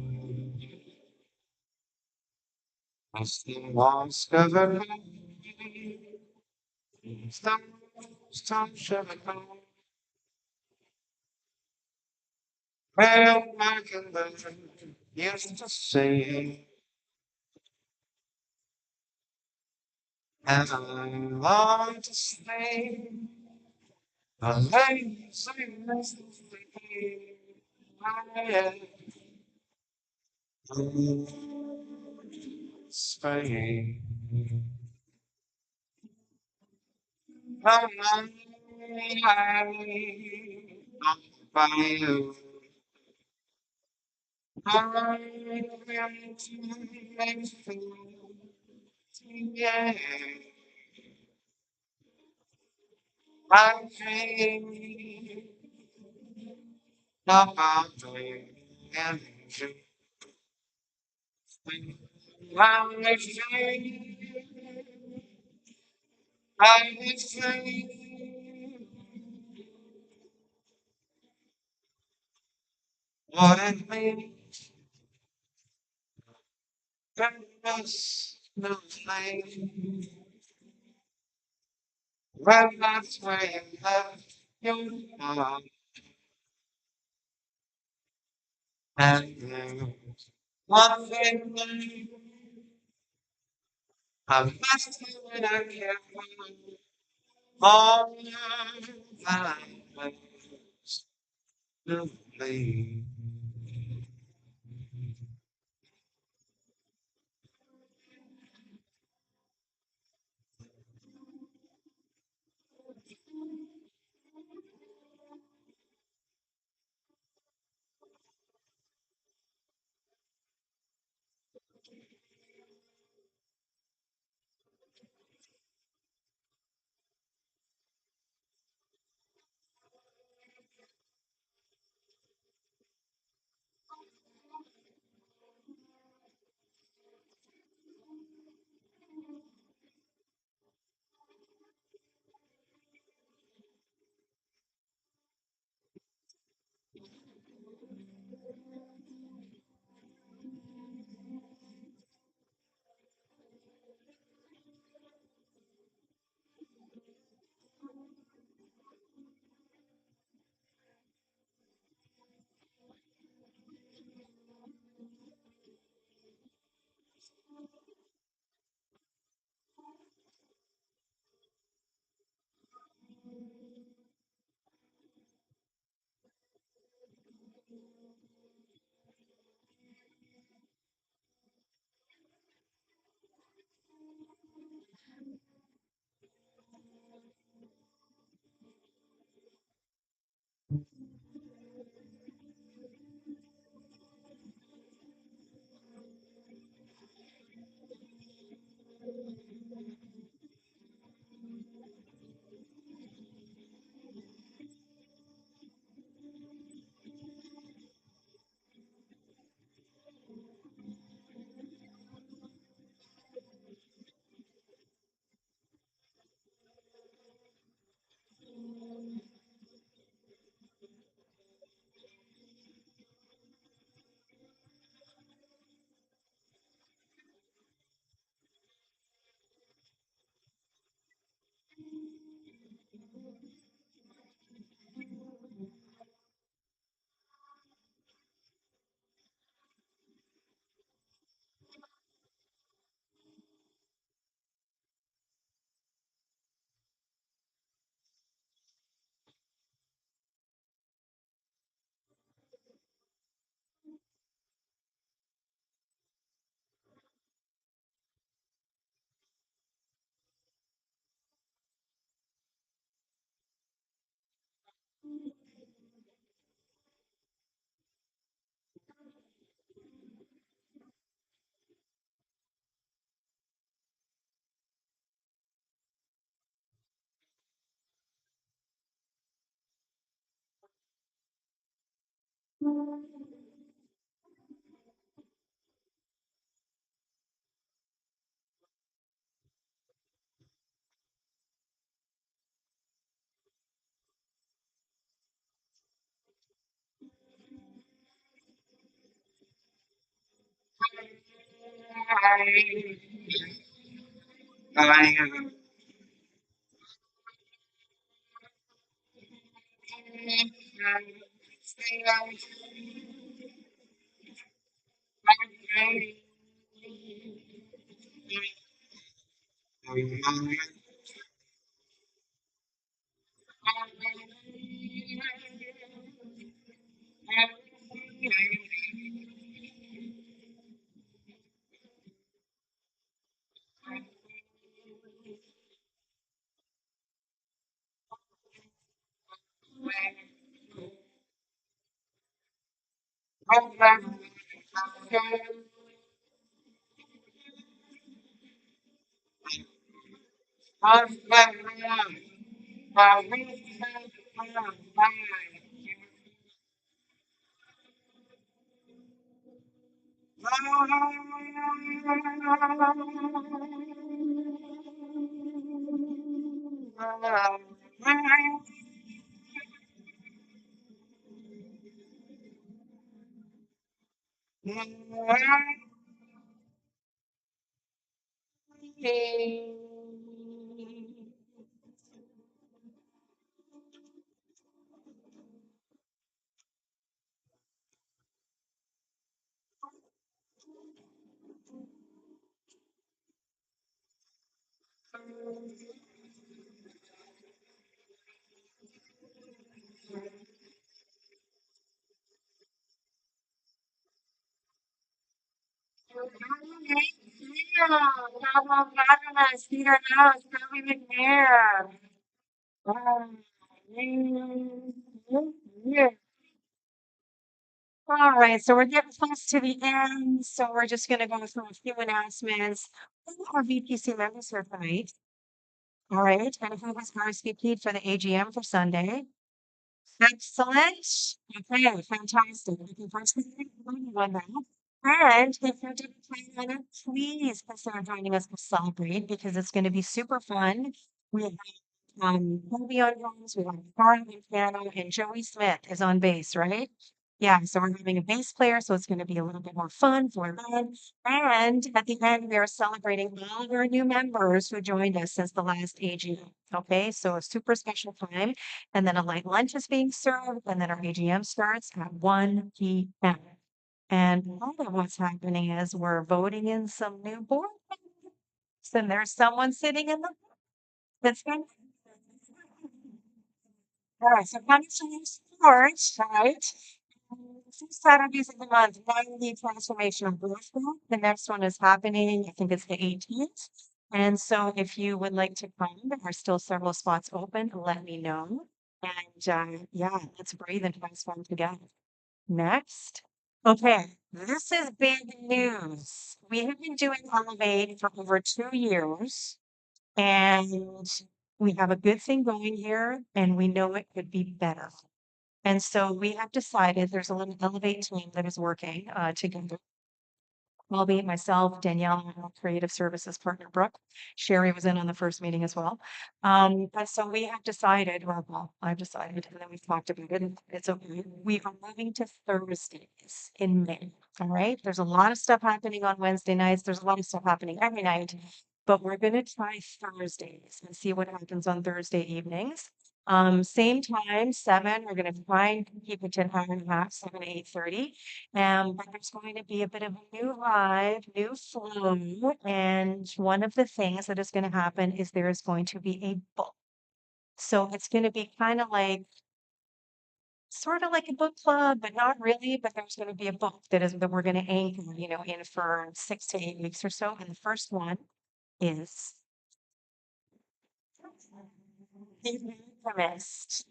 A: I still lost covered. Stop shoving on. Well, I can used to say, and I long to stay. A lady saying this is the key. Spain. I'm by you. Yeah, I'm dreaming about you and you. I'm dreaming, I'm dreaming what it means. There was no flame when that's where you left your heart and you. One thing I must do when I care for all that was lovely. I
F: Pablo Cardenas, Dowse, Kelby MacNayr. Yeah. All right, so we're getting close to the end, so we're just going to go through a few announcements. Who are VPC members here tonight? All right, and who has RSVP'd for the AGM for Sunday? Excellent. Okay, fantastic. Looking forward to everyone now. And if you didn't plan on it, please consider joining us to celebrate because it's going to be super fun. We have Colby on drums, we have Carl on piano, and Joey Smith is on bass, right? Yeah, so we're having a bass player, so it's going to be a little bit more fun for them. And at the end, we are celebrating all of our new members who joined us since the last AGM. Okay, so a super special time. And then a light lunch is being served, and then our AGM starts at 1 p.m. And part of what's happening is we're voting in some new board members, and there's someone sitting in the that's going all right, so punishing sports, right? Six Saturdays of the month, one the transformational growth group. The next one is happening, I think it's the 18th. And so if you would like to come, there are still several spots open, let me know. And yeah, let's breathe and transform together. Next. Okay, this is big news. We have been doing Elevate for over 2 years. And we have a good thing going here, and we know it could be better. And so we have decided there's a little Elevate team that is working together. Colby, myself, Danielle, and our creative services partner, Brooke. Sherry was in on the first meeting as well. And so we have decided, well, I've decided, and then we've talked about it, and it's okay. We are moving to Thursdays in May. All right. There's a lot of stuff happening on Wednesday nights. There's a lot of stuff happening every night, but we're going to try Thursdays and see what happens on Thursday evenings. Same time, 7. We're going to try and keep it to an hour and a half, 7 to 8:30. But there's going to be a bit of a new vibe, new flow. And one of the things that is going to happen is there is going to be a book. So it's going to be kind of like, sort of like a book club, but not really. But there's going to be a book that we're going to anchor, in for 6 to 8 weeks or so. And the first one is The Alchemist.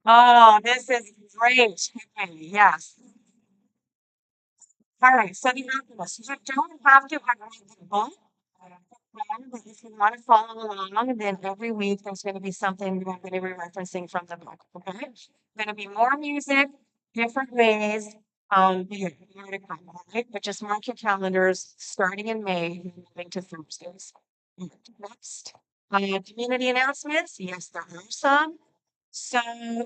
F: Oh, this is great. Okay, yes. All right, so the Alchemist. You don't have to have read the book. But if you want to follow along, then every week there's going to be something that I'm going to be referencing from the book. Okay, going to be more music, different ways. Yeah, more to come. All right, but just mark your calendars. Starting in May, moving to Thursdays. Next, community announcements. Yes, there are some. So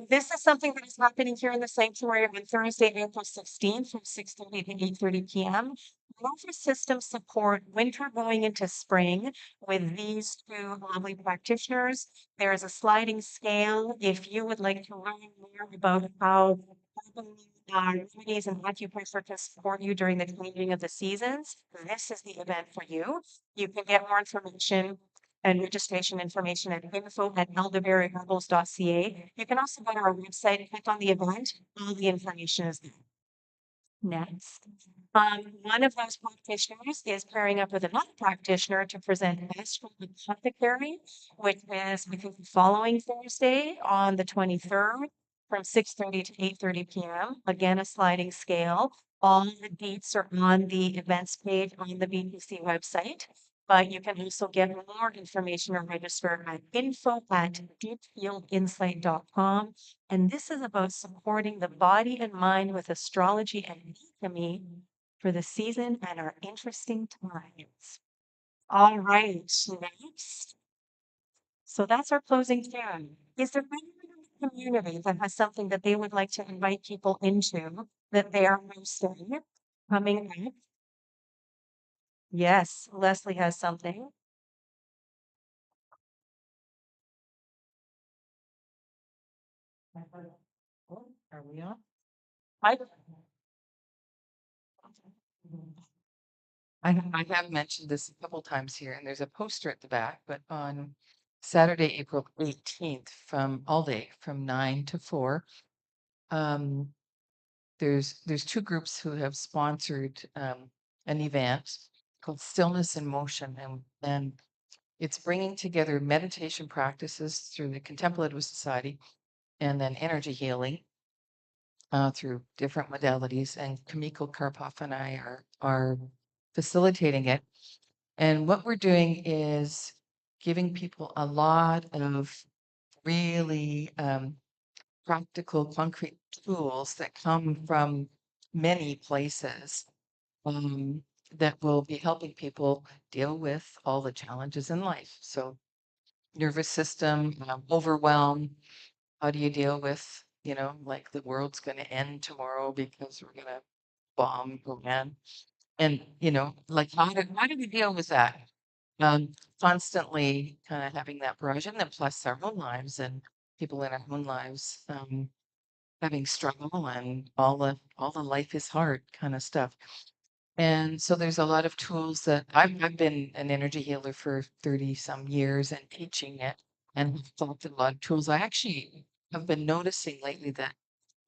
F: this is something that is happening here in the sanctuary on Thursday, April 16th from 6:30 to 8:30 p.m. For system support winter going into spring with these two lovely practitioners. There is a sliding scale. If you would like to learn more about how remedies and acupressure can support you during the changing of the seasons, this is the event for you. You can get more information and registration information at info@elderberryherbals.ca. You can also go to our website, click on the event. All the information is there. Next. One of those practitioners is pairing up with another practitioner to present Astral Apothecary, which is, I think, the following Thursday on the 23rd from 6:30 to 8:30 p.m. Again, a sliding scale. All the dates are on the events page on the BPC website, but you can also get more information or register at info@deepfieldinsight.com. And this is about supporting the body and mind with astrology and alchemy for the season and our interesting times. All right, next. So that's our closing tune. Is there anyone in the community that has something that they would like to invite people into that they are hosting coming up? Yes, Leslie has something. Oh, are we on? Hi.
G: I have mentioned this a couple times here, and there's a poster at the back, but on Saturday, April 18th, from all day, from 9 to 4, um, there's two groups who have sponsored an event called Stillness in Motion, and it's bringing together meditation practices through the Contemplative Society and then energy healing through different modalities. And Kamiko Karpov and I are facilitating it. And what we're doing is giving people a lot of really practical, concrete tools that come from many places that will be helping people deal with all the challenges in life. So, nervous system, overwhelm. How do you deal with, like the world's going to end tomorrow because we're going to bomb Iran? And, like how do we deal with that? Constantly kind of having that barrage, and then plus our own lives and people in our own lives having struggle and all the life is hard kind of stuff. And so there's a lot of tools that I've been an energy healer for 30 some years and teaching it and have developed a lot of tools. I actually have been noticing lately that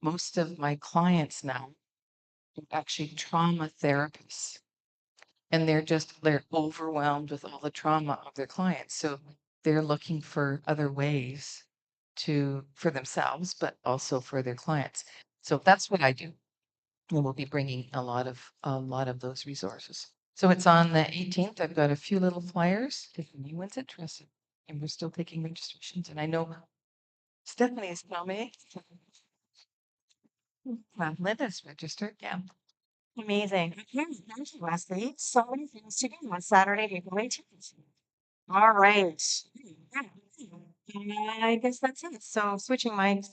G: most of my clients now are actually trauma therapists, and they're overwhelmed with all the trauma of their clients. So they're looking for other ways for themselves, but also for their clients. So that's what I do. And we'll be bringing a lot of those resources. So it's on the 18th. I've got a few little flyers if anyone's interested. And we're still taking registrations. And I know Stephanie's coming. Linda's registered. Yeah.
F: Amazing. Okay, thank you, Leslie. So many things to do on Saturday, April 18th. All right. I guess that's it. So switching mics.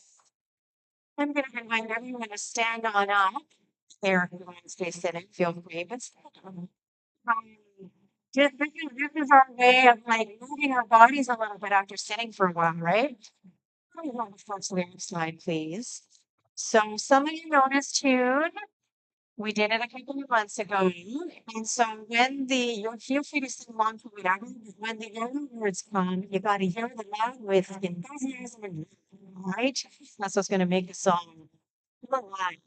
F: I'm going to invite everyone to stand on up. There, who wants to stay sitting, feel free, but stand on. This is our way of like moving our bodies a little bit after sitting for a while, right? Can we have the first lyric slide, please? So some of you know this tune. We did it a couple of months ago. And so you feel free to sing along to whatever, but when the other words come, you got to hear them out with enthusiasm and all right? That's what's going to make the song feel alive.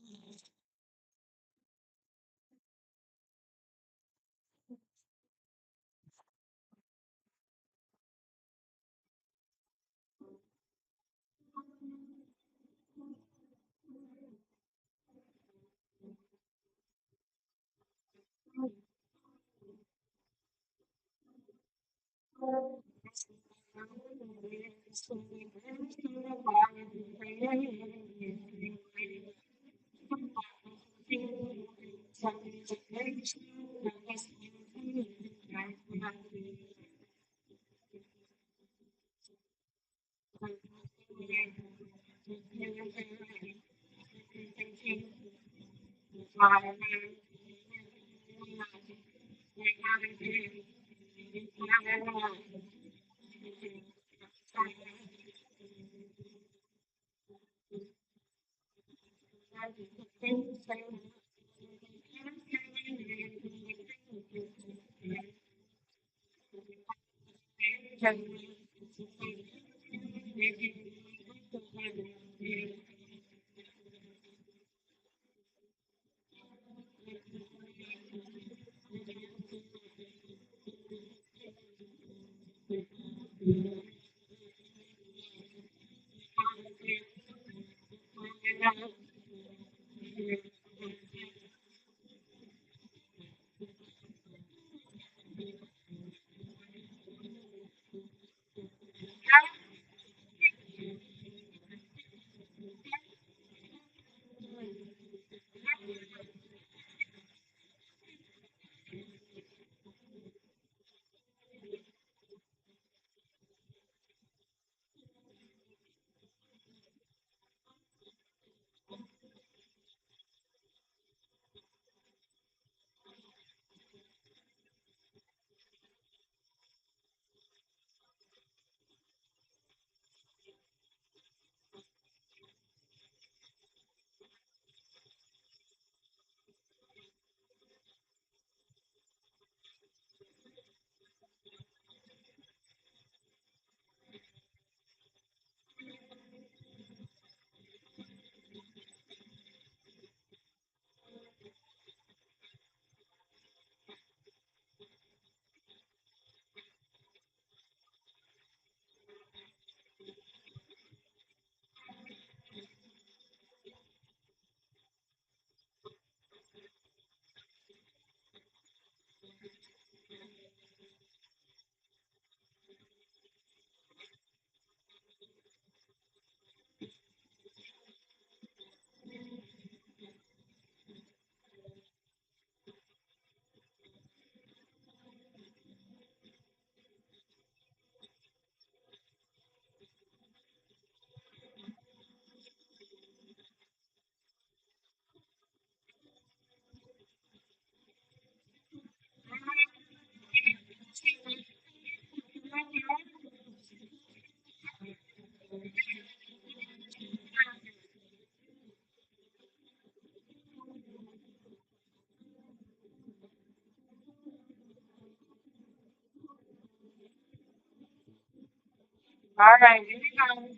F: All right, here we go.